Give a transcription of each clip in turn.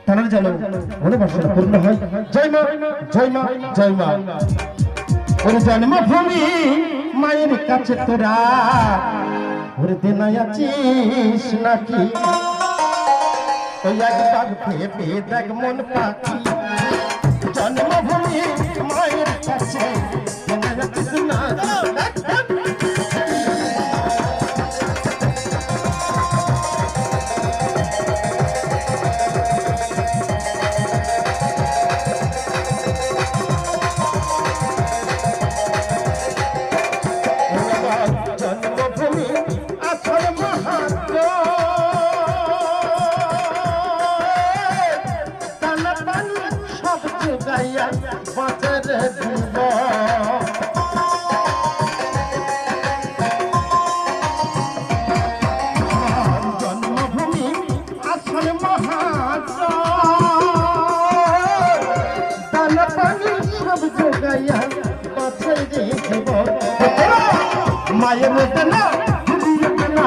তারা যেন মনোবাসনা পূর্ণ হয়। জয় মা, জয় মা, জয় মা। ওরে জন্মভূমি মায়ের কাছে তোরা ওরে দেনায় আছিস নাকি? ওই একবার ভেবে দেখ মন পাখি, জন্মভূমি মায়ের কাছে দেনায় আছিস নাকি? জন্মভূমি আসল মহাজন, দানা পানি সব জোগাইয়া বাঁচাই রে জীবন। মায়ের দেনা ফিরিয়ে দেনা,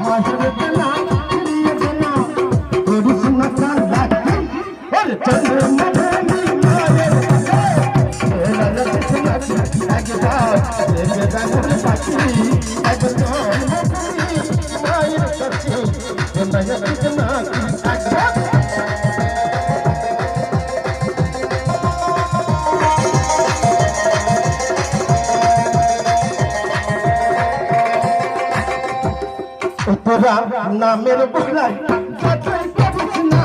মায়ের দেনা ফিরিয়ে দেনা, করিস না তার রাখি। ওরে জন্মভূমি মায়ের একবার লেগে যাবে পাখি, একবার জন্মভূমি মায়ের কাছে দেনায় আছিস নাকি? তোরা নামের বলাই যতই করিস না,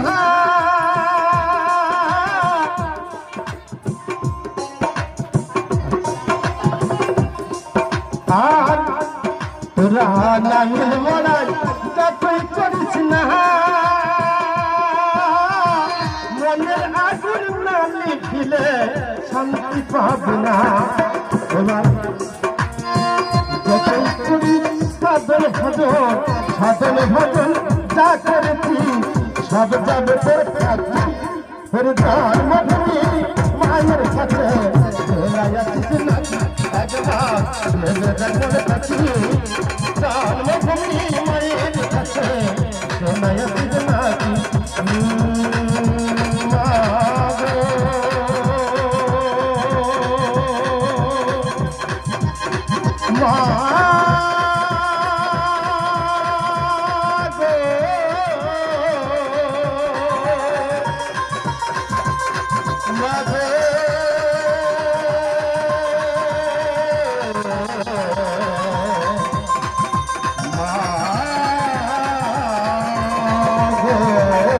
আর তোরা নামের বলাই যতই করিস না, মনের আগুন না লিখিলে শান্তি পাবি না। এবার যতই করিস সাধন ভজন, সাধন ভজন যা করেছি সব যাবে তোর কাছে। তোর জন্মভূমি মায়ের কাছে দেনায় আছিস নাকি? একবার লেগে যাবে কাছে, জন্মভূমি মায়ের